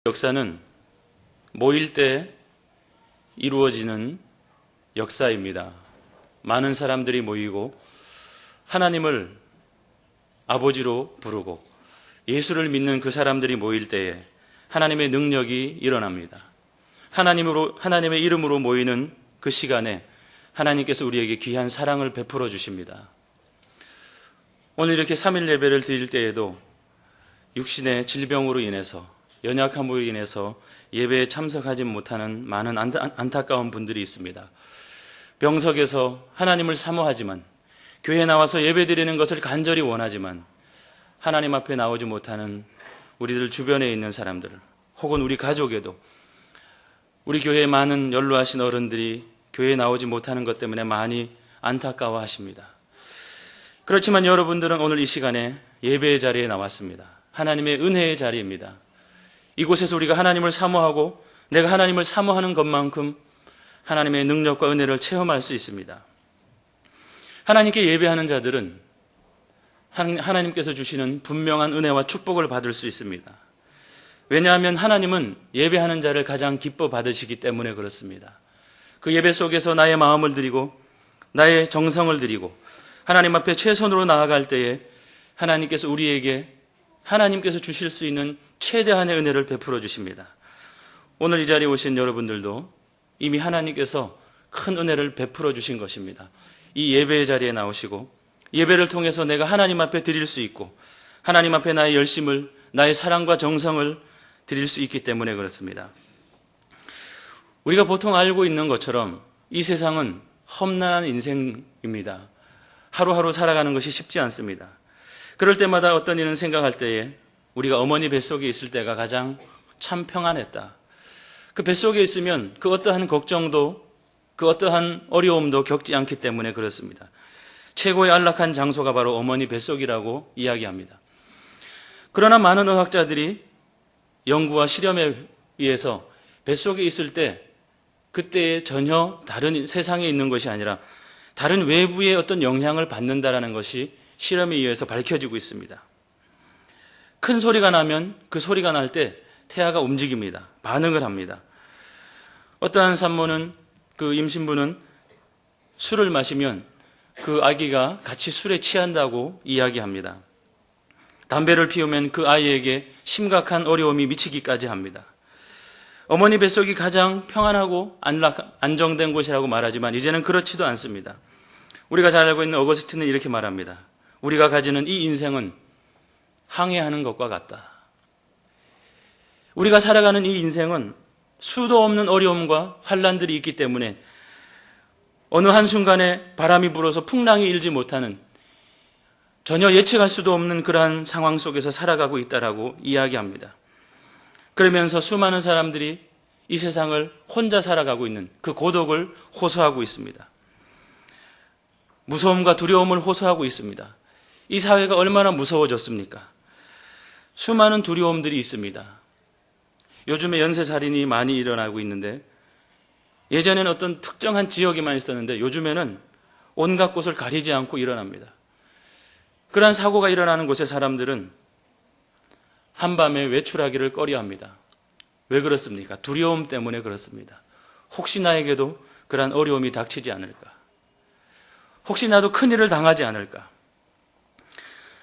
역사는 모일 때 이루어지는 역사입니다. 많은 사람들이 모이고 하나님을 아버지로 부르고 예수를 믿는 그 사람들이 모일 때에 하나님의 능력이 일어납니다. 하나님의 이름으로 모이는 그 시간에 하나님께서 우리에게 귀한 사랑을 베풀어 주십니다. 오늘 이렇게 3일 예배를 드릴 때에도 육신의 질병으로 인해서, 연약함으로 인해서 예배에 참석하지 못하는 많은 안타까운 분들이 있습니다. 병석에서 하나님을 사모하지만, 교회에 나와서 예배 드리는 것을 간절히 원하지만 하나님 앞에 나오지 못하는 우리들 주변에 있는 사람들, 혹은 우리 가족에도 우리 교회에 많은 연로하신 어른들이 교회에 나오지 못하는 것 때문에 많이 안타까워하십니다. 그렇지만 여러분들은 오늘 이 시간에 예배의 자리에 나왔습니다. 하나님의 은혜의 자리입니다. 이곳에서 우리가 하나님을 사모하고 내가 하나님을 사모하는 것만큼 하나님의 능력과 은혜를 체험할 수 있습니다. 하나님께 예배하는 자들은 하나님께서 주시는 분명한 은혜와 축복을 받을 수 있습니다. 왜냐하면 하나님은 예배하는 자를 가장 기뻐 받으시기 때문에 그렇습니다. 그 예배 속에서 나의 마음을 드리고 나의 정성을 드리고 하나님 앞에 최선으로 나아갈 때에 하나님께서 우리에게 하나님께서 주실 수 있는 최대한의 은혜를 베풀어 주십니다. 오늘 이 자리에 오신 여러분들도 이미 하나님께서 큰 은혜를 베풀어 주신 것입니다. 이 예배의 자리에 나오시고 예배를 통해서 내가 하나님 앞에 드릴 수 있고 하나님 앞에 나의 열심을, 나의 사랑과 정성을 드릴 수 있기 때문에 그렇습니다. 우리가 보통 알고 있는 것처럼 이 세상은 험난한 인생입니다. 하루하루 살아가는 것이 쉽지 않습니다. 그럴 때마다 어떤 이는 생각할 때에 우리가 어머니 뱃속에 있을 때가 가장 참 평안했다. 그 뱃속에 있으면 그 어떠한 걱정도, 그 어떠한 어려움도 겪지 않기 때문에 그렇습니다. 최고의 안락한 장소가 바로 어머니 뱃속이라고 이야기합니다. 그러나 많은 의학자들이 연구와 실험에 의해서 뱃속에 있을 때 그때에 전혀 다른 세상에 있는 것이 아니라 다른 외부의 어떤 영향을 받는다라는 것이 실험에 의해서 밝혀지고 있습니다. 큰 소리가 나면 그 소리가 날 때 태아가 움직입니다. 반응을 합니다. 어떠한 산모는, 그 임신부는 술을 마시면 그 아기가 같이 술에 취한다고 이야기합니다. 담배를 피우면 그 아이에게 심각한 어려움이 미치기까지 합니다. 어머니 뱃속이 가장 평안하고 안정된 곳이라고 말하지만 이제는 그렇지도 않습니다. 우리가 잘 알고 있는 어거스틴은 이렇게 말합니다. 우리가 가지는 이 인생은 항해하는 것과 같다. 우리가 살아가는 이 인생은 수도 없는 어려움과 환란들이 있기 때문에 어느 한순간에 바람이 불어서 풍랑이 일지 못하는, 전혀 예측할 수도 없는 그러한 상황 속에서 살아가고 있다라고 이야기합니다. 그러면서 수많은 사람들이 이 세상을 혼자 살아가고 있는 그 고독을 호소하고 있습니다. 무서움과 두려움을 호소하고 있습니다. 이 사회가 얼마나 무서워졌습니까? 수많은 두려움들이 있습니다. 요즘에 연쇄살인이 많이 일어나고 있는데, 예전에는 어떤 특정한 지역에만 있었는데 요즘에는 온갖 곳을 가리지 않고 일어납니다. 그러한 사고가 일어나는 곳의 사람들은 한밤에 외출하기를 꺼려합니다. 왜 그렇습니까? 두려움 때문에 그렇습니다. 혹시 나에게도 그러한 어려움이 닥치지 않을까? 혹시 나도 큰일을 당하지 않을까?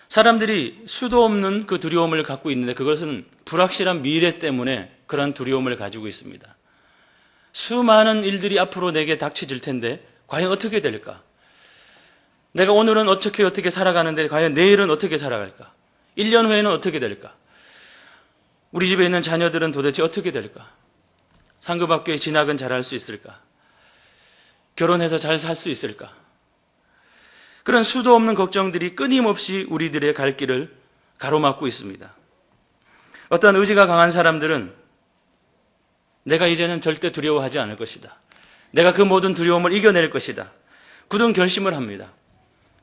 사람들이 수도 없는 그 두려움을 갖고 있는데 그것은 불확실한 미래 때문에 그런 두려움을 가지고 있습니다. 수많은 일들이 앞으로 내게 닥쳐질 텐데 과연 어떻게 될까? 내가 오늘은 어떻게 살아가는데 과연 내일은 어떻게 살아갈까? 1년 후에는 어떻게 될까? 우리 집에 있는 자녀들은 도대체 어떻게 될까? 상급학교에 진학은 잘할 수 있을까? 결혼해서 잘 살 수 있을까? 그런 수도 없는 걱정들이 끊임없이 우리들의 갈 길을 가로막고 있습니다. 어떤 의지가 강한 사람들은 내가 이제는 절대 두려워하지 않을 것이다. 내가 그 모든 두려움을 이겨낼 것이다. 굳은 결심을 합니다.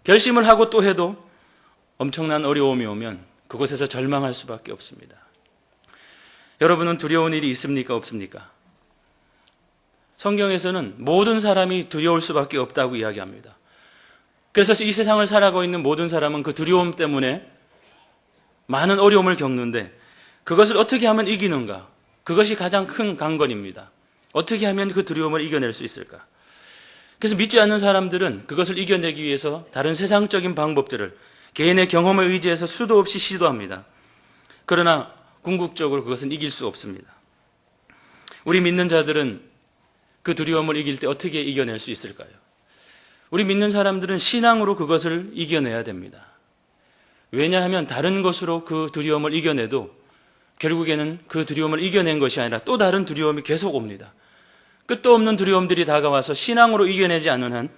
결심을 하고 또 해도 엄청난 어려움이 오면 그곳에서 절망할 수밖에 없습니다. 여러분은 두려운 일이 있습니까? 없습니까? 성경에서는 모든 사람이 두려울 수밖에 없다고 이야기합니다. 그래서 이 세상을 살아가고 있는 모든 사람은 그 두려움 때문에 많은 어려움을 겪는데 그것을 어떻게 하면 이기는가? 그것이 가장 큰 강건입니다. 어떻게 하면 그 두려움을 이겨낼 수 있을까? 그래서 믿지 않는 사람들은 그것을 이겨내기 위해서 다른 세상적인 방법들을 개인의 경험을 의지해서 수도 없이 시도합니다. 그러나 궁극적으로 그것은 이길 수 없습니다. 우리 믿는 자들은 그 두려움을 이길 때 어떻게 이겨낼 수 있을까요? 우리 믿는 사람들은 신앙으로 그것을 이겨내야 됩니다. 왜냐하면 다른 것으로 그 두려움을 이겨내도 결국에는 그 두려움을 이겨낸 것이 아니라 또 다른 두려움이 계속 옵니다. 끝도 없는 두려움들이 다가와서 신앙으로 이겨내지 않는 한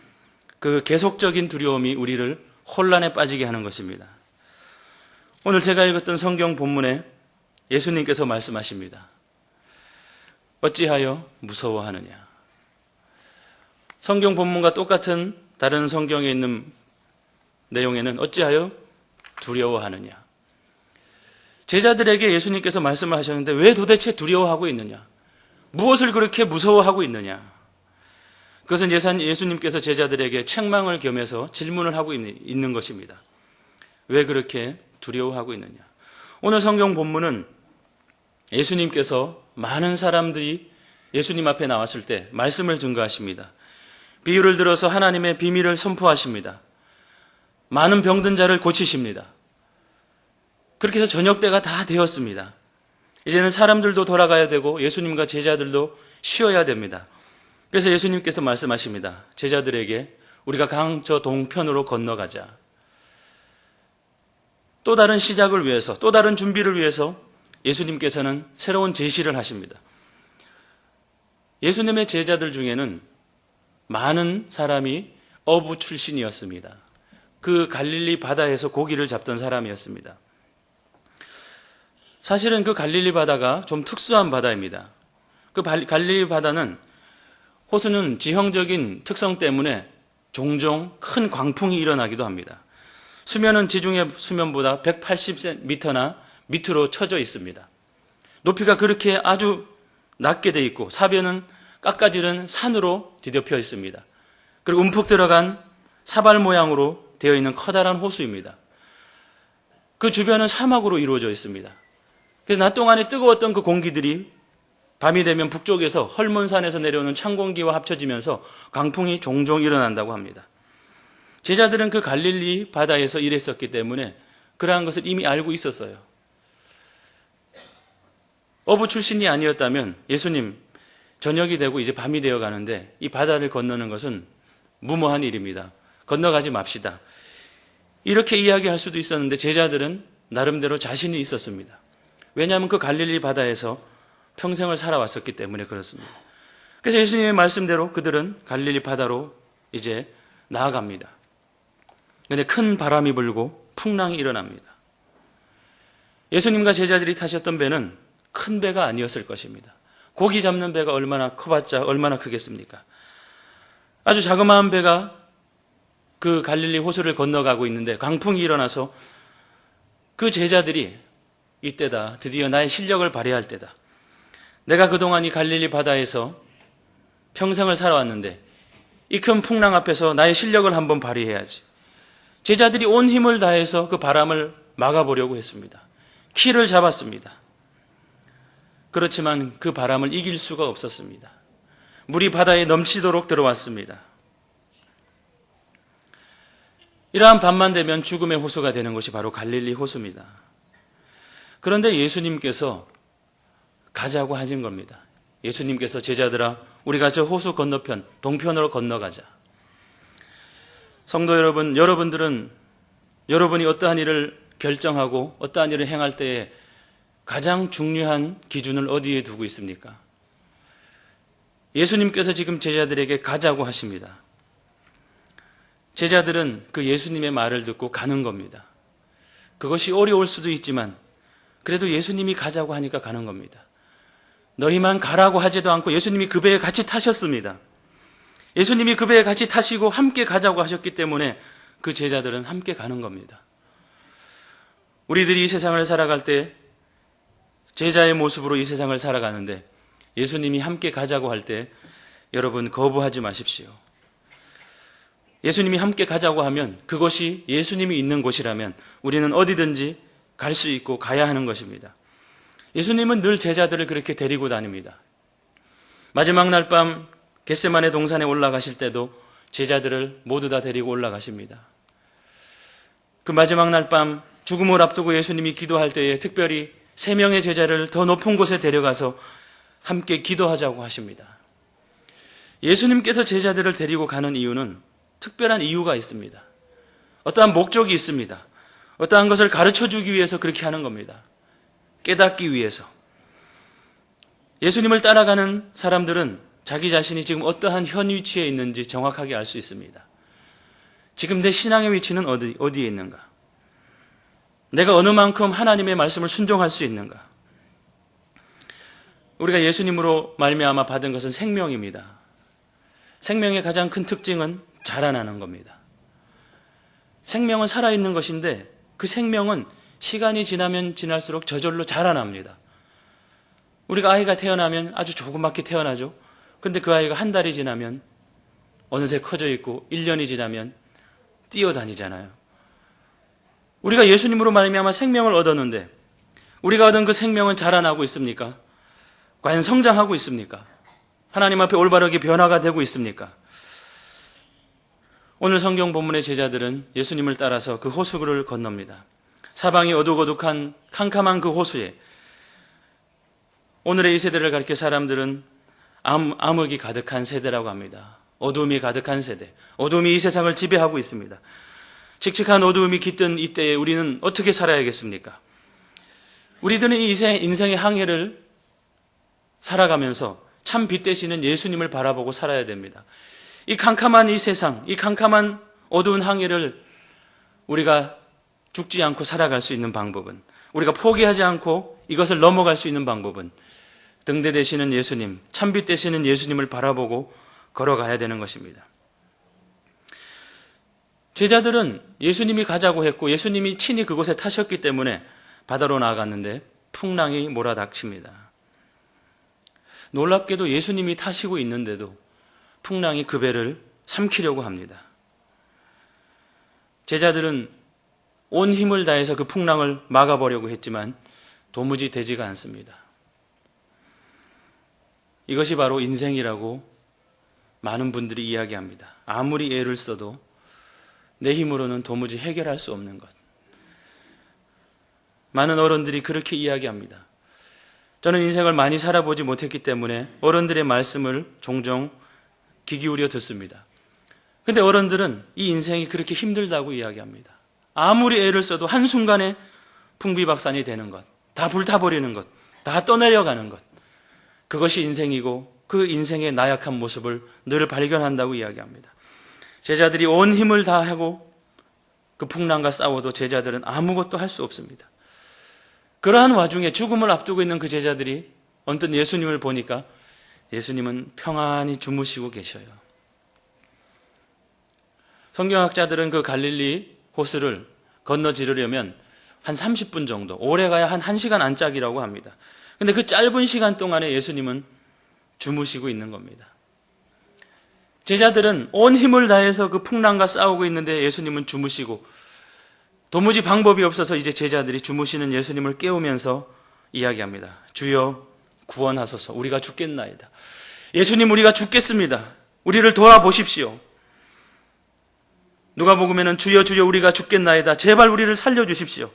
그 계속적인 두려움이 우리를 혼란에 빠지게 하는 것입니다. 오늘 제가 읽었던 성경 본문에 예수님께서 말씀하십니다. 어찌하여 무서워하느냐. 성경 본문과 똑같은 다른 성경에 있는 내용에는 어찌하여 두려워하느냐. 제자들에게 예수님께서 말씀을 하셨는데 왜 도대체 두려워하고 있느냐? 무엇을 그렇게 무서워하고 있느냐? 그것은 예수님께서 제자들에게 책망을 겸해서 질문을 하고 있는 것입니다. 왜 그렇게 두려워하고 있느냐? 오늘 성경 본문은 예수님께서 많은 사람들이 예수님 앞에 나왔을 때 말씀을 증거하십니다. 비유를 들어서 하나님의 비밀을 선포하십니다. 많은 병든 자를 고치십니다. 그렇게 해서 저녁 때가 다 되었습니다. 이제는 사람들도 돌아가야 되고 예수님과 제자들도 쉬어야 됩니다. 그래서 예수님께서 말씀하십니다. 제자들에게 우리가 강 저 동편으로 건너가자. 또 다른 시작을 위해서, 또 다른 준비를 위해서 예수님께서는 새로운 제시를 하십니다. 예수님의 제자들 중에는 많은 사람이 어부 출신이었습니다. 그 갈릴리 바다에서 고기를 잡던 사람이었습니다. 사실은 그 갈릴리 바다가 좀 특수한 바다입니다. 그 갈릴리 바다는 호수는 지형적인 특성 때문에 종종 큰 광풍이 일어나기도 합니다. 수면은 지중해 수면보다 180m나 밑으로 쳐져 있습니다. 높이가 그렇게 아주 낮게 돼 있고 사변은 깎아지른 산으로 뒤덮여 있습니다. 그리고 움푹 들어간 사발 모양으로 되어 있는 커다란 호수입니다. 그 주변은 사막으로 이루어져 있습니다. 그래서 낮 동안에 뜨거웠던 그 공기들이 밤이 되면 북쪽에서 헐몬산에서 내려오는 찬 공기와 합쳐지면서 강풍이 종종 일어난다고 합니다. 제자들은 그 갈릴리 바다에서 일했었기 때문에 그러한 것을 이미 알고 있었어요. 어부 출신이 아니었다면 예수님 저녁이 되고 이제 밤이 되어 가는데 이 바다를 건너는 것은 무모한 일입니다. 건너가지 맙시다. 이렇게 이야기할 수도 있었는데 제자들은 나름대로 자신이 있었습니다. 왜냐하면 그 갈릴리 바다에서 평생을 살아왔었기 때문에 그렇습니다. 그래서 예수님의 말씀대로 그들은 갈릴리 바다로 이제 나아갑니다. 그런데 큰 바람이 불고 풍랑이 일어납니다. 예수님과 제자들이 타셨던 배는 큰 배가 아니었을 것입니다. 고기 잡는 배가 얼마나 커봤자 얼마나 크겠습니까? 아주 자그마한 배가 그 갈릴리 호수를 건너가고 있는데 강풍이 일어나서 그 제자들이 이때다. 드디어 나의 실력을 발휘할 때다. 내가 그동안 이 갈릴리 바다에서 평생을 살아왔는데 이 큰 풍랑 앞에서 나의 실력을 한번 발휘해야지. 제자들이 온 힘을 다해서 그 바람을 막아보려고 했습니다. 키를 잡았습니다. 그렇지만 그 바람을 이길 수가 없었습니다. 물이 바다에 넘치도록 들어왔습니다. 이러한 밤만 되면 죽음의 호수가 되는 것이 바로 갈릴리 호수입니다. 그런데 예수님께서 가자고 하신 겁니다. 예수님께서 제자들아 우리가 저 호수 건너편 동편으로 건너가자. 성도 여러분, 여러분들은 여러분이 어떠한 일을 결정하고 어떠한 일을 행할 때에 가장 중요한 기준을 어디에 두고 있습니까? 예수님께서 지금 제자들에게 가자고 하십니다. 제자들은 그 예수님의 말을 듣고 가는 겁니다. 그것이 어려울 수도 있지만 그래도 예수님이 가자고 하니까 가는 겁니다. 너희만 가라고 하지도 않고 예수님이 그 배에 같이 타셨습니다. 예수님이 그 배에 같이 타시고 함께 가자고 하셨기 때문에 그 제자들은 함께 가는 겁니다. 우리들이 이 세상을 살아갈 때 제자의 모습으로 이 세상을 살아가는데 예수님이 함께 가자고 할 때 여러분 거부하지 마십시오. 예수님이 함께 가자고 하면 그것이 예수님이 있는 곳이라면 우리는 어디든지 갈 수 있고 가야 하는 것입니다. 예수님은 늘 제자들을 그렇게 데리고 다닙니다. 마지막 날 밤 겟세마네 동산에 올라가실 때도 제자들을 모두 다 데리고 올라가십니다. 그 마지막 날 밤 죽음을 앞두고 예수님이 기도할 때에 특별히 3명의 제자를 더 높은 곳에 데려가서 함께 기도하자고 하십니다. 예수님께서 제자들을 데리고 가는 이유는 특별한 이유가 있습니다. 어떠한 목적이 있습니다. 어떠한 것을 가르쳐주기 위해서 그렇게 하는 겁니다. 깨닫기 위해서. 예수님을 따라가는 사람들은 자기 자신이 지금 어떠한 현 위치에 있는지 정확하게 알 수 있습니다. 지금 내 신앙의 위치는 어디에 있는가? 내가 어느 만큼 하나님의 말씀을 순종할 수 있는가? 우리가 예수님으로 말미암아 받은 것은 생명입니다. 생명의 가장 큰 특징은 자라나는 겁니다. 생명은 살아있는 것인데 그 생명은 시간이 지나면 지날수록 저절로 자라납니다. 우리가 아이가 태어나면 아주 조그맣게 태어나죠. 그런데 그 아이가 한 달이 지나면 어느새 커져 있고 1년이 지나면 뛰어다니잖아요. 우리가 예수님으로 말미암아 생명을 얻었는데 우리가 얻은 그 생명은 자라나고 있습니까? 과연 성장하고 있습니까? 하나님 앞에 올바르게 변화가 되고 있습니까? 오늘 성경 본문의 제자들은 예수님을 따라서 그 호수를 건넙니다. 사방이 어둑어둑한 캄캄한 그 호수에 오늘의 이 세대를 가리켜 사람들은 암흑이 가득한 세대라고 합니다. 어두움이 가득한 세대. 어두움이 이 세상을 지배하고 있습니다. 칙칙한 어두움이 깃든 이때에 우리는 어떻게 살아야겠습니까? 우리들은 이 인생의 항해를 살아가면서 참 빛 되시는 예수님을 바라보고 살아야 됩니다. 이 캄캄한 이 세상, 이 캄캄한 어두운 항해를 우리가 죽지 않고 살아갈 수 있는 방법은, 우리가 포기하지 않고 이것을 넘어갈 수 있는 방법은 등대 되시는 예수님, 참빛 되시는 예수님을 바라보고 걸어가야 되는 것입니다. 제자들은 예수님이 가자고 했고 예수님이 친히 그곳에 타셨기 때문에 바다로 나아갔는데 풍랑이 몰아닥칩니다. 놀랍게도 예수님이 타시고 있는데도 풍랑이 그 배를 삼키려고 합니다. 제자들은 온 힘을 다해서 그 풍랑을 막아보려고 했지만 도무지 되지가 않습니다. 이것이 바로 인생이라고 많은 분들이 이야기합니다. 아무리 애를 써도 내 힘으로는 도무지 해결할 수 없는 것. 많은 어른들이 그렇게 이야기합니다. 저는 인생을 많이 살아보지 못했기 때문에 어른들의 말씀을 종종 귀 기울여 듣습니다. 근데 어른들은 이 인생이 그렇게 힘들다고 이야기합니다. 아무리 애를 써도 한순간에 풍비박산이 되는 것, 다 불타버리는 것, 다 떠내려가는 것. 그것이 인생이고 그 인생의 나약한 모습을 늘 발견한다고 이야기합니다. 제자들이 온 힘을 다하고 그 풍랑과 싸워도 제자들은 아무것도 할 수 없습니다. 그러한 와중에 죽음을 앞두고 있는 그 제자들이 언뜻 예수님을 보니까 예수님은 평안히 주무시고 계셔요. 성경학자들은 그 갈릴리 호수를 건너 지르려면 한 30분 정도, 오래 가야 한 1시간 안짝이라고 합니다. 근데 그 짧은 시간 동안에 예수님은 주무시고 있는 겁니다. 제자들은 온 힘을 다해서 그 풍랑과 싸우고 있는데 예수님은 주무시고 도무지 방법이 없어서 이제 제자들이 주무시는 예수님을 깨우면서 이야기합니다. 주여 구원하소서. 우리가 죽겠나이다. 예수님 우리가 죽겠습니다. 우리를 도와보십시오. 누가복음에는 주여 주여 우리가 죽겠나이다. 제발 우리를 살려주십시오.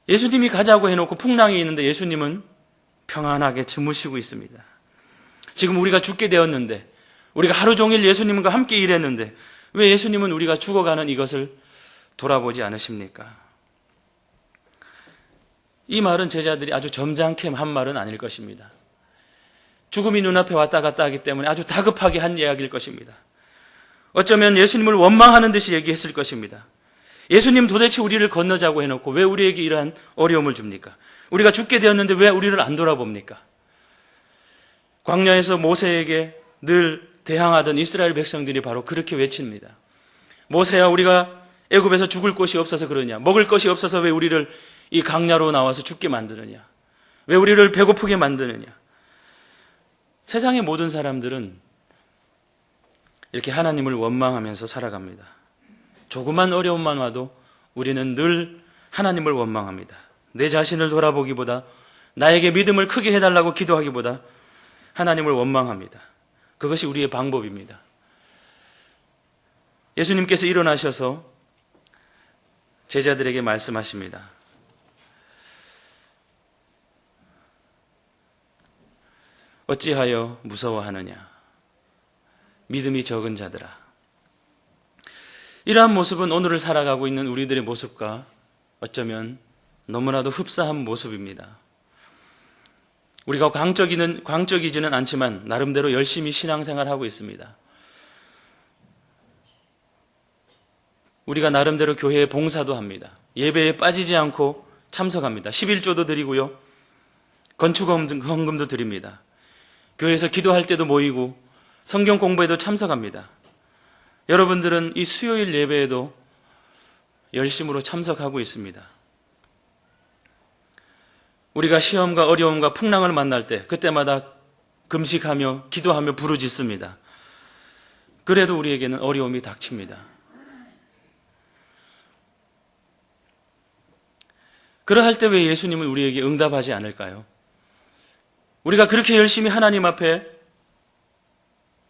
예수님이 가자고 해놓고 풍랑이 있는데 예수님은 평안하게 주무시고 있습니다. 지금 우리가 죽게 되었는데 우리가 하루 종일 예수님과 함께 일했는데 왜 예수님은 우리가 죽어가는 이것을 돌아보지 않으십니까? 이 말은 제자들이 아주 점잖게 한 말은 아닐 것입니다. 죽음이 눈앞에 왔다 갔다 하기 때문에 아주 다급하게 한 이야기일 것입니다. 어쩌면 예수님을 원망하는 듯이 얘기했을 것입니다. 예수님 도대체 우리를 건너자고 해놓고 왜 우리에게 이러한 어려움을 줍니까? 우리가 죽게 되었는데 왜 우리를 안 돌아봅니까? 광야에서 모세에게 늘 대항하던 이스라엘 백성들이 바로 그렇게 외칩니다. 모세야 우리가 애굽에서 죽을 곳이 없어서 그러냐? 먹을 것이 없어서 왜 우리를 이 강야로 나와서 죽게 만드느냐? 왜 우리를 배고프게 만드느냐? 세상의 모든 사람들은 이렇게 하나님을 원망하면서 살아갑니다. 조그만 어려움만 와도 우리는 늘 하나님을 원망합니다. 내 자신을 돌아보기보다 나에게 믿음을 크게 해달라고 기도하기보다 하나님을 원망합니다. 그것이 우리의 방법입니다. 예수님께서 일어나셔서 제자들에게 말씀하십니다. 어찌하여 무서워하느냐? 믿음이 적은 자들아. 이러한 모습은 오늘을 살아가고 있는 우리들의 모습과 어쩌면 너무나도 흡사한 모습입니다. 우리가 광적이지는 않지만 나름대로 열심히 신앙생활하고 있습니다. 우리가 나름대로 교회에 봉사도 합니다. 예배에 빠지지 않고 참석합니다. 11조도 드리고요. 건축헌금도 드립니다. 교회에서 기도할 때도 모이고 성경 공부에도 참석합니다. 여러분들은 이 수요일 예배에도 열심으로 참석하고 있습니다. 우리가 시험과 어려움과 풍랑을 만날 때 그때마다 금식하며 기도하며 부르짖습니다. 그래도 우리에게는 어려움이 닥칩니다. 그러할 때 왜 예수님은 우리에게 응답하지 않을까요? 우리가 그렇게 열심히 하나님 앞에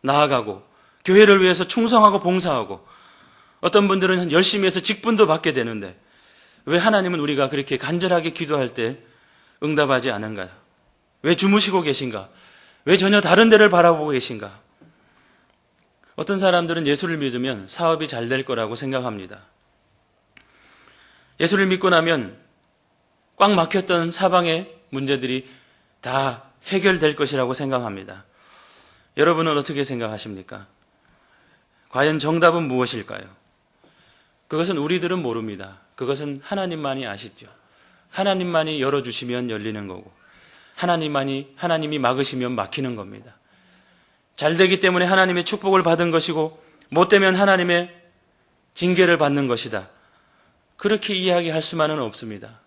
나아가고 교회를 위해서 충성하고 봉사하고 어떤 분들은 열심히 해서 직분도 받게 되는데 왜 하나님은 우리가 그렇게 간절하게 기도할 때 응답하지 않은가요? 왜 주무시고 계신가? 왜 전혀 다른 데를 바라보고 계신가? 어떤 사람들은 예수를 믿으면 사업이 잘 될 거라고 생각합니다. 예수를 믿고 나면 꽉 막혔던 사방의 문제들이 다 해결될 것이라고 생각합니다. 여러분은 어떻게 생각하십니까? 과연 정답은 무엇일까요? 그것은 우리들은 모릅니다. 그것은 하나님만이 아시죠. 하나님만이 열어주시면 열리는 거고 하나님이 막으시면 막히는 겁니다. 잘 되기 때문에 하나님의 축복을 받은 것이고 못되면 하나님의 징계를 받는 것이다. 그렇게 이야기할 수만은 없습니다.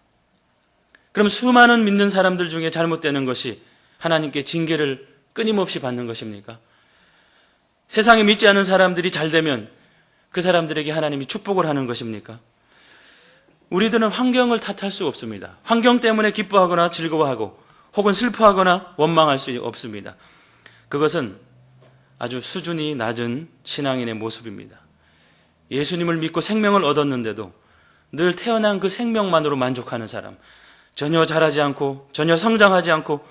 그럼 수많은 믿는 사람들 중에 잘못되는 것이 하나님께 징계를 끊임없이 받는 것입니까? 세상에 믿지 않은 사람들이 잘 되면 그 사람들에게 하나님이 축복을 하는 것입니까? 우리들은 환경을 탓할 수 없습니다. 환경 때문에 기뻐하거나 즐거워하고 혹은 슬퍼하거나 원망할 수 없습니다. 그것은 아주 수준이 낮은 신앙인의 모습입니다. 예수님을 믿고 생명을 얻었는데도 늘 태어난 그 생명만으로 만족하는 사람, 전혀 자라지 않고 전혀 성장하지 않고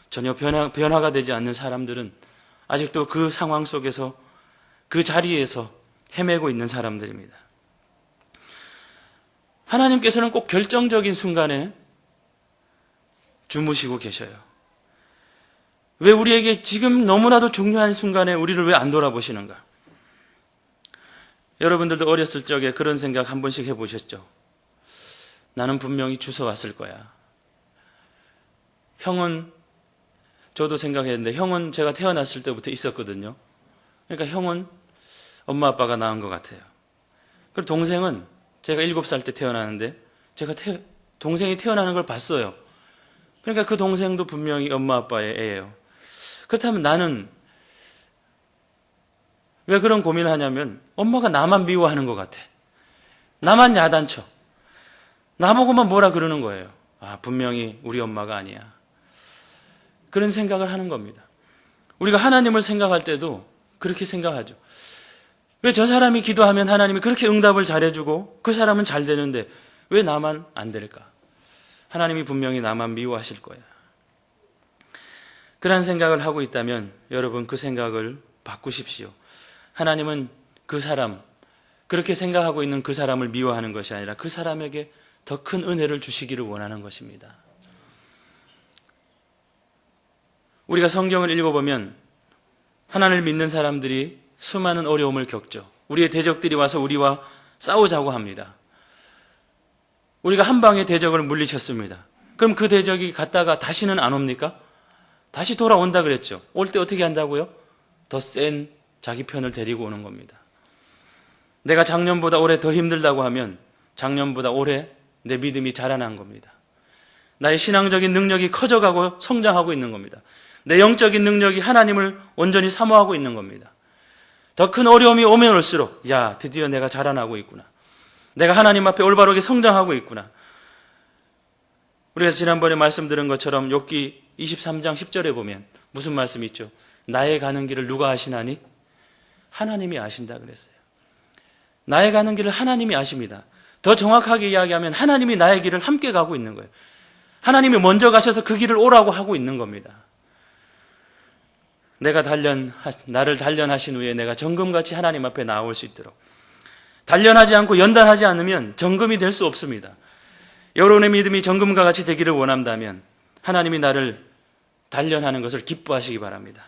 전혀 변화가 되지 않는 사람들은 아직도 그 상황 속에서 그 자리에서 헤매고 있는 사람들입니다. 하나님께서는 꼭 결정적인 순간에 주무시고 계셔요. 왜 우리에게 지금 너무나도 중요한 순간에 우리를 왜 안 돌아보시는가? 여러분들도 어렸을 적에 그런 생각 한 번씩 해보셨죠? 나는 분명히 주워왔을 거야. 형은, 저도 생각했는데 형은 제가 태어났을 때부터 있었거든요. 그러니까 형은 엄마 아빠가 낳은 것 같아요. 그리고 동생은 제가 7살 때 태어나는데 제가 동생이 태어나는 걸 봤어요. 그러니까 그 동생도 분명히 엄마 아빠의 애예요. 그렇다면 나는 왜 그런 고민을 하냐면 엄마가 나만 미워하는 것 같아. 나만 야단쳐. 나보고만 뭐라 그러는 거예요. 아, 분명히 우리 엄마가 아니야. 그런 생각을 하는 겁니다. 우리가 하나님을 생각할 때도 그렇게 생각하죠. 왜 저 사람이 기도하면 하나님이 그렇게 응답을 잘해주고 그 사람은 잘 되는데 왜 나만 안 될까? 하나님이 분명히 나만 미워하실 거야. 그런 생각을 하고 있다면 여러분 그 생각을 바꾸십시오. 하나님은 그 사람, 그렇게 생각하고 있는 그 사람을 미워하는 것이 아니라 그 사람에게 더 큰 은혜를 주시기를 원하는 것입니다. 우리가 성경을 읽어보면 하나님을 믿는 사람들이 수많은 어려움을 겪죠. 우리의 대적들이 와서 우리와 싸우자고 합니다. 우리가 한 방에 대적을 물리쳤습니다. 그럼 그 대적이 갔다가 다시는 안 옵니까? 다시 돌아온다 그랬죠. 올 때 어떻게 한다고요? 더 센 자기 편을 데리고 오는 겁니다. 내가 작년보다 올해 더 힘들다고 하면 작년보다 올해 내 믿음이 자라난 겁니다. 나의 신앙적인 능력이 커져가고 성장하고 있는 겁니다. 내 영적인 능력이 하나님을 온전히 사모하고 있는 겁니다. 더 큰 어려움이 오면 올수록 야, 드디어 내가 자라나고 있구나. 내가 하나님 앞에 올바르게 성장하고 있구나. 우리가 지난번에 말씀드린 것처럼 욥기 23장 10절에 보면 무슨 말씀이 있죠? 나의 가는 길을 누가 아시나니? 하나님이 아신다 그랬어요. 나의 가는 길을 하나님이 아십니다. 더 정확하게 이야기하면 하나님이 나의 길을 함께 가고 있는 거예요. 하나님이 먼저 가셔서 그 길을 오라고 하고 있는 겁니다. 나를 단련하신 후에 내가 정금같이 하나님 앞에 나올 수 있도록. 단련하지 않고 연단하지 않으면 정금이 될 수 없습니다. 여러분의 믿음이 정금과 같이 되기를 원한다면 하나님이 나를 단련하는 것을 기뻐하시기 바랍니다.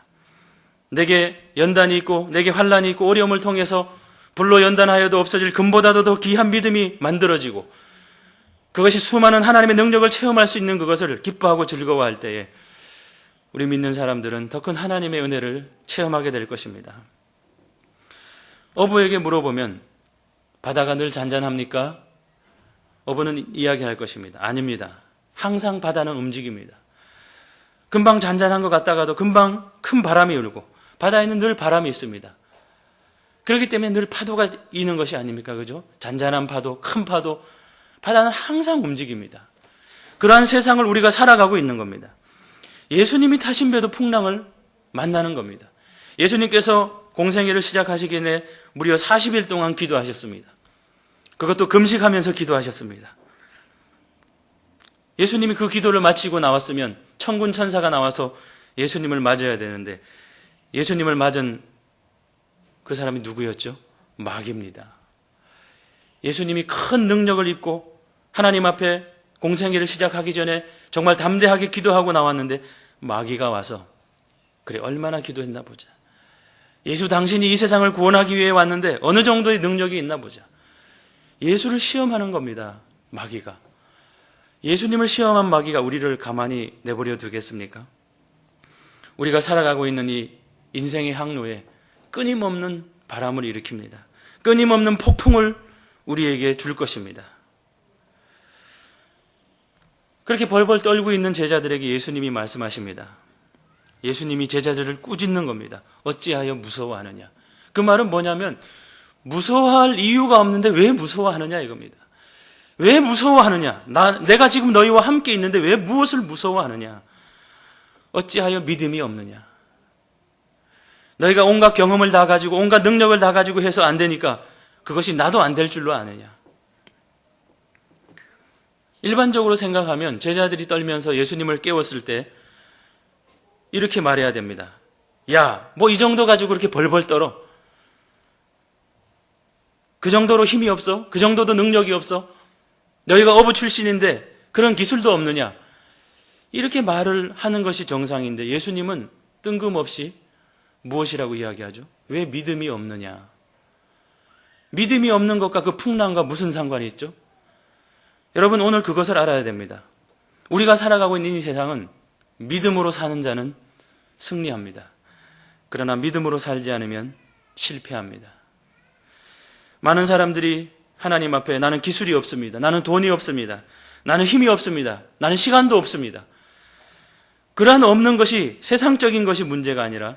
내게 연단이 있고 내게 환난이 있고 어려움을 통해서 불로 연단하여도 없어질 금보다도 더 귀한 믿음이 만들어지고 그것이 수많은 하나님의 능력을 체험할 수 있는 그것을 기뻐하고 즐거워할 때에 우리 믿는 사람들은 더 큰 하나님의 은혜를 체험하게 될 것입니다. 어부에게 물어보면 바다가 늘 잔잔합니까? 어부는 이야기할 것입니다. 아닙니다. 항상 바다는 움직입니다. 금방 잔잔한 것 같다가도 금방 큰 바람이 울고 바다에는 늘 바람이 있습니다. 그렇기 때문에 늘 파도가 있는 것이 아닙니까? 그죠? 잔잔한 파도, 큰 파도, 바다는 항상 움직입니다. 그러한 세상을 우리가 살아가고 있는 겁니다. 예수님이 타신 배도 풍랑을 만나는 겁니다. 예수님께서 공생애를 시작하시기 전에 무려 40일 동안 기도하셨습니다. 그것도 금식하면서 기도하셨습니다. 예수님이 그 기도를 마치고 나왔으면 천군 천사가 나와서 예수님을 맞아야 되는데 예수님을 맞은 그 사람이 누구였죠? 마귀입니다. 예수님이 큰 능력을 입고 하나님 앞에 공생애를 시작하기 전에 정말 담대하게 기도하고 나왔는데 마귀가 와서 그래 얼마나 기도했나 보자. 예수 당신이 이 세상을 구원하기 위해 왔는데 어느 정도의 능력이 있나 보자. 예수를 시험하는 겁니다. 마귀가. 예수님을 시험한 마귀가 우리를 가만히 내버려 두겠습니까? 우리가 살아가고 있는 이 인생의 항로에 끊임없는 바람을 일으킵니다. 끊임없는 폭풍을 우리에게 줄 것입니다. 그렇게 벌벌 떨고 있는 제자들에게 예수님이 말씀하십니다. 예수님이 제자들을 꾸짖는 겁니다. 어찌하여 무서워하느냐. 그 말은 뭐냐면 무서워할 이유가 없는데 왜 무서워하느냐 이겁니다. 왜 무서워하느냐. 내가 지금 너희와 함께 있는데 왜 무엇을 무서워하느냐. 어찌하여 믿음이 없느냐. 너희가 온갖 경험을 다 가지고 온갖 능력을 다 가지고 해서 안 되니까 그것이 나도 안 될 줄로 아느냐. 일반적으로 생각하면 제자들이 떨면서 예수님을 깨웠을 때 이렇게 말해야 됩니다. 야, 뭐 이 정도 가지고 그렇게 벌벌 떨어? 그 정도로 힘이 없어? 그 정도도 능력이 없어? 너희가 어부 출신인데 그런 기술도 없느냐? 이렇게 말을 하는 것이 정상인데 예수님은 뜬금없이 무엇이라고 이야기하죠? 왜 믿음이 없느냐? 믿음이 없는 것과 그 풍랑과 무슨 상관이 있죠? 여러분 오늘 그것을 알아야 됩니다. 우리가 살아가고 있는 이 세상은 믿음으로 사는 자는 승리합니다. 그러나 믿음으로 살지 않으면 실패합니다. 많은 사람들이 하나님 앞에 나는 기술이 없습니다. 나는 돈이 없습니다. 나는 힘이 없습니다. 나는 시간도 없습니다. 그러한 없는 것이 세상적인 것이 문제가 아니라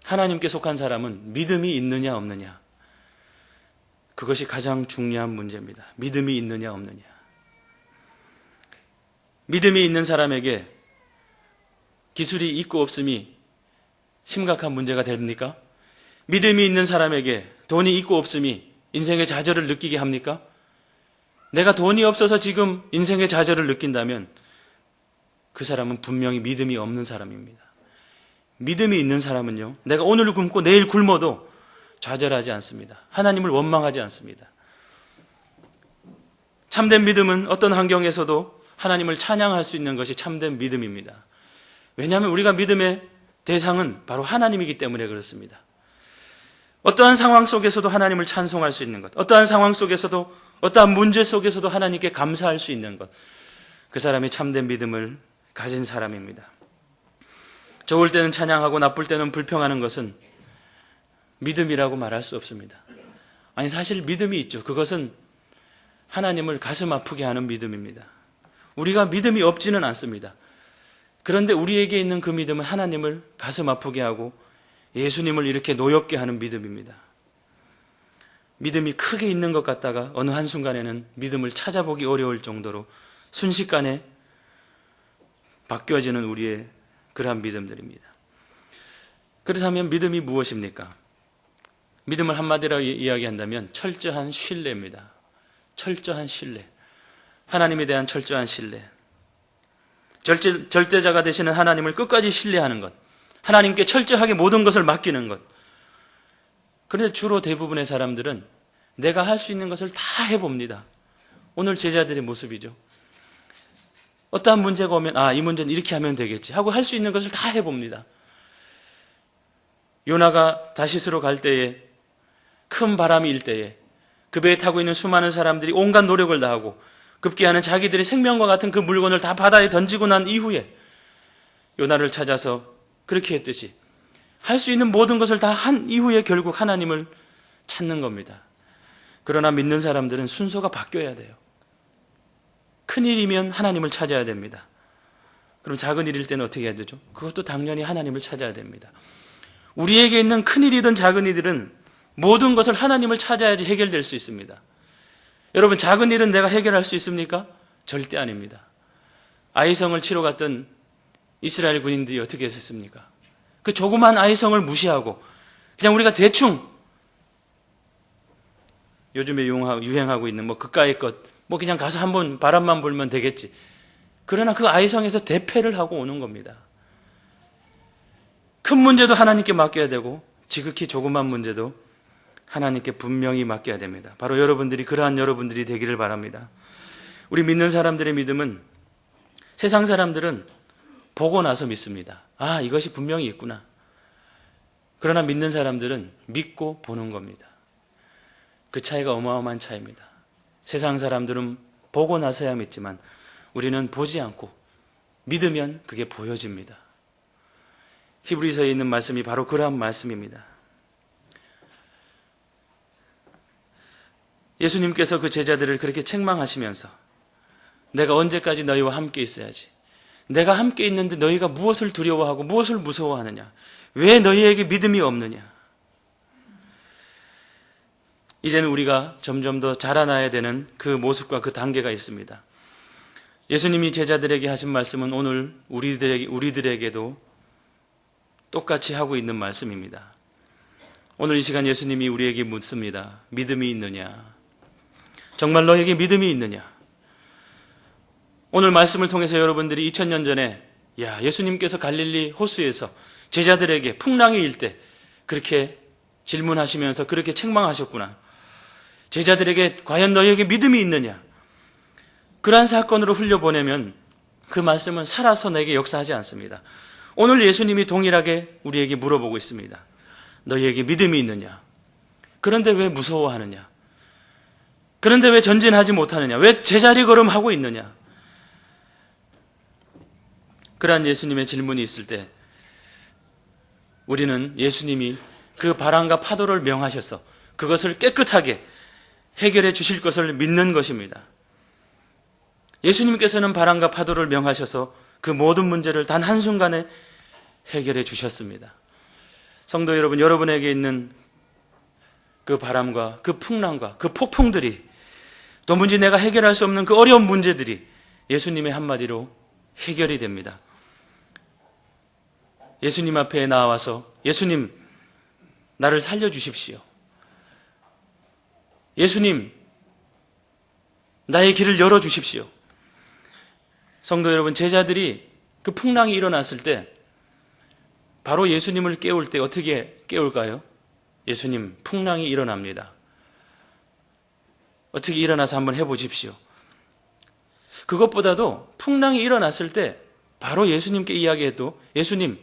하나님께 속한 사람은 믿음이 있느냐 없느냐. 그것이 가장 중요한 문제입니다. 믿음이 있느냐 없느냐. 믿음이 있는 사람에게 기술이 있고 없음이 심각한 문제가 됩니까? 믿음이 있는 사람에게 돈이 있고 없음이 인생의 좌절을 느끼게 합니까? 내가 돈이 없어서 지금 인생의 좌절을 느낀다면 그 사람은 분명히 믿음이 없는 사람입니다. 믿음이 있는 사람은요, 내가 오늘 굶고 내일 굶어도 좌절하지 않습니다. 하나님을 원망하지 않습니다. 참된 믿음은 어떤 환경에서도 하나님을 찬양할 수 있는 것이 참된 믿음입니다. 왜냐하면 우리가 믿음의 대상은 바로 하나님이기 때문에 그렇습니다. 어떠한 상황 속에서도 하나님을 찬송할 수 있는 것, 어떠한 상황 속에서도 어떠한 문제 속에서도 하나님께 감사할 수 있는 것, 그 사람이 참된 믿음을 가진 사람입니다. 좋을 때는 찬양하고 나쁠 때는 불평하는 것은 믿음이라고 말할 수 없습니다. 아니 사실 믿음이 있죠. 그것은 하나님을 가슴 아프게 하는 믿음입니다. 우리가 믿음이 없지는 않습니다. 그런데 우리에게 있는 그 믿음은 하나님을 가슴 아프게 하고 예수님을 이렇게 노엽게 하는 믿음입니다. 믿음이 크게 있는 것 같다가 어느 한순간에는 믿음을 찾아보기 어려울 정도로 순식간에 바뀌어지는 우리의 그러한 믿음들입니다. 그렇다면 믿음이 무엇입니까? 믿음을 한마디로 이야기한다면 철저한 신뢰입니다. 철저한 신뢰. 하나님에 대한 철저한 신뢰. 절대자가 되시는 하나님을 끝까지 신뢰하는 것. 하나님께 철저하게 모든 것을 맡기는 것. 그런데 주로 대부분의 사람들은 내가 할 수 있는 것을 다 해봅니다. 오늘 제자들의 모습이죠. 어떠한 문제가 오면 이 문제는 이렇게 하면 되겠지 하고 할 수 있는 것을 다 해봅니다. 요나가 다시스로 갈 때에 큰 바람이 일 때에 그 배에 타고 있는 수많은 사람들이 온갖 노력을 다하고 급기야는 자기들의 생명과 같은 그 물건을 다 바다에 던지고 난 이후에 요나를 찾아서 그렇게 했듯이 할 수 있는 모든 것을 다 한 이후에 결국 하나님을 찾는 겁니다. 그러나 믿는 사람들은 순서가 바뀌어야 돼요. 큰일이면 하나님을 찾아야 됩니다. 그럼 작은 일일 때는 어떻게 해야 되죠? 그것도 당연히 하나님을 찾아야 됩니다. 우리에게 있는 큰일이든 작은 일들은 모든 것을 하나님을 찾아야지 해결될 수 있습니다. 여러분, 작은 일은 내가 해결할 수 있습니까? 절대 아닙니다. 아이성을 치러 갔던 이스라엘 군인들이 어떻게 했었습니까? 그 조그만 아이성을 무시하고 그냥 우리가 대충 요즘에 유행하고 있는 그까의 것 그냥 가서 한번 바람만 불면 되겠지. 그러나 그 아이성에서 대패를 하고 오는 겁니다. 큰 문제도 하나님께 맡겨야 되고 지극히 조그만 문제도 하나님께 분명히 맡겨야 됩니다. 바로 여러분들이 그러한 여러분들이 되기를 바랍니다. 우리 믿는 사람들의 믿음은 세상 사람들은 보고 나서 믿습니다. 이것이 분명히 있구나. 그러나 믿는 사람들은 믿고 보는 겁니다. 그 차이가 어마어마한 차이입니다. 세상 사람들은 보고 나서야 믿지만 우리는 보지 않고 믿으면 그게 보여집니다. 히브리서에 있는 말씀이 바로 그러한 말씀입니다. 예수님께서 그 제자들을 그렇게 책망하시면서 내가 언제까지 너희와 함께 있어야지? 내가 함께 있는데 너희가 무엇을 두려워하고 무엇을 무서워하느냐? 왜 너희에게 믿음이 없느냐? 이제는 우리가 점점 더 자라나야 되는 그 모습과 그 단계가 있습니다. 예수님이 제자들에게 하신 말씀은 오늘 우리들에게도 똑같이 하고 있는 말씀입니다. 오늘 이 시간 예수님이 우리에게 묻습니다. 믿음이 있느냐? 정말 너에게 믿음이 있느냐? 오늘 말씀을 통해서 여러분들이 2000년 전에 예수님께서 갈릴리 호수에서 제자들에게 풍랑이 일 때 그렇게 질문하시면서 그렇게 책망하셨구나. 제자들에게 과연 너에게 믿음이 있느냐? 그러한 사건으로 흘려보내면 그 말씀은 살아서 내게 역사하지 않습니다. 오늘 예수님이 동일하게 우리에게 물어보고 있습니다. 너희에게 믿음이 있느냐? 그런데 왜 무서워하느냐? 그런데 왜 전진하지 못하느냐? 왜 제자리 걸음하고 있느냐? 그러한 예수님의 질문이 있을 때 우리는 예수님이 그 바람과 파도를 명하셔서 그것을 깨끗하게 해결해 주실 것을 믿는 것입니다. 예수님께서는 바람과 파도를 명하셔서 그 모든 문제를 단 한순간에 해결해 주셨습니다. 성도 여러분, 여러분에게 있는 그 바람과 그 풍랑과 그 폭풍들이 도무지 내가 해결할 수 없는 그 어려운 문제들이 예수님의 한마디로 해결이 됩니다. 예수님 앞에 나와서 예수님, 나를 살려주십시오. 예수님, 나의 길을 열어주십시오. 성도 여러분, 제자들이 그 풍랑이 일어났을 때 바로 예수님을 깨울 때 어떻게 깨울까요? 예수님, 풍랑이 일어납니다. 어떻게 일어나서 한번 해보십시오. 그것보다도 풍랑이 일어났을 때 바로 예수님께 이야기해도 예수님,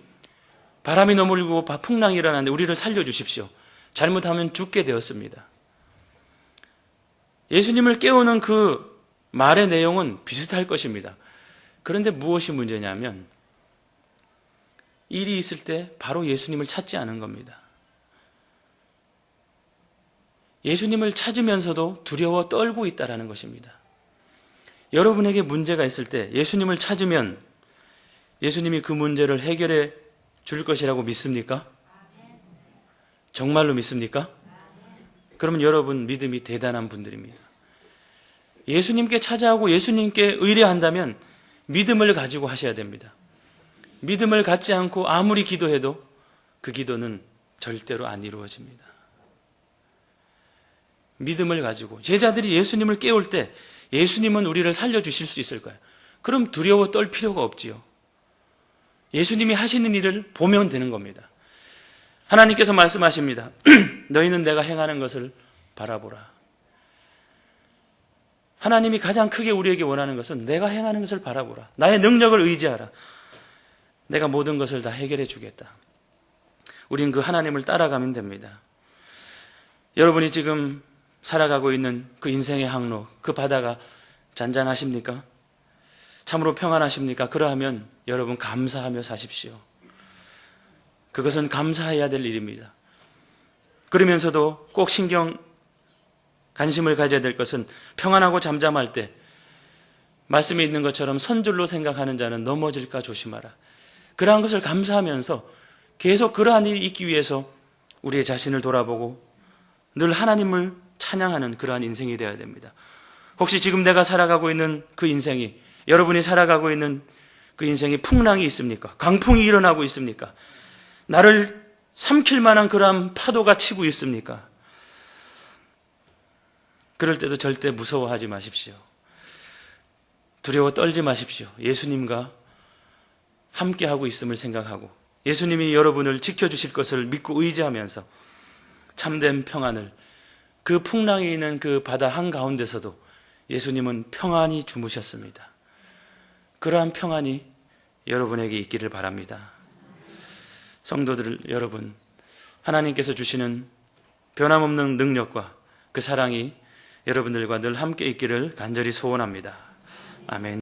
바람이 너무 불고 풍랑이 일어났는데 우리를 살려주십시오. 잘못하면 죽게 되었습니다. 예수님을 깨우는 그 말의 내용은 비슷할 것입니다. 그런데 무엇이 문제냐면 일이 있을 때 바로 예수님을 찾지 않은 겁니다. 예수님을 찾으면서도 두려워 떨고 있다는 것입니다. 여러분에게 문제가 있을 때 예수님을 찾으면 예수님이 그 문제를 해결해 줄 것이라고 믿습니까? 정말로 믿습니까? 그러면 여러분 믿음이 대단한 분들입니다. 예수님께 찾아오고 예수님께 의뢰한다면 믿음을 가지고 하셔야 됩니다. 믿음을 갖지 않고 아무리 기도해도 그 기도는 절대로 안 이루어집니다. 믿음을 가지고 제자들이 예수님을 깨울 때 예수님은 우리를 살려주실 수 있을 거예요. 그럼 두려워 떨 필요가 없지요. 예수님이 하시는 일을 보면 되는 겁니다. 하나님께서 말씀하십니다. 너희는 내가 행하는 것을 바라보라. 하나님이 가장 크게 우리에게 원하는 것은 내가 행하는 것을 바라보라. 나의 능력을 의지하라. 내가 모든 것을 다 해결해 주겠다. 우린 그 하나님을 따라가면 됩니다. 여러분이 지금 살아가고 있는 그 인생의 항로, 그 바다가 잔잔하십니까? 참으로 평안하십니까? 그러하면 여러분 감사하며 사십시오. 그것은 감사해야 될 일입니다. 그러면서도 꼭 관심을 가져야 될 것은 평안하고 잠잠할 때 말씀에 있는 것처럼 선줄로 생각하는 자는 넘어질까 조심하라. 그러한 것을 감사하면서 계속 그러한 일이 있기 위해서 우리의 자신을 돌아보고 늘 하나님을 찬양하는 그러한 인생이 되어야 됩니다. 혹시 지금 내가 살아가고 있는 그 인생이, 여러분이 살아가고 있는 그 인생에 풍랑이 있습니까? 강풍이 일어나고 있습니까? 나를 삼킬 만한 그러한 파도가 치고 있습니까? 그럴 때도 절대 무서워하지 마십시오. 두려워 떨지 마십시오. 예수님과 함께하고 있음을 생각하고 예수님이 여러분을 지켜주실 것을 믿고 의지하면서 참된 평안을, 그 풍랑이 있는 그 바다 한가운데서도 예수님은 평안히 주무셨습니다. 그러한 평안이 여러분에게 있기를 바랍니다. 성도들 여러분, 하나님께서 주시는 변함없는 능력과 그 사랑이 여러분들과 늘 함께 있기를 간절히 소원합니다. 아멘.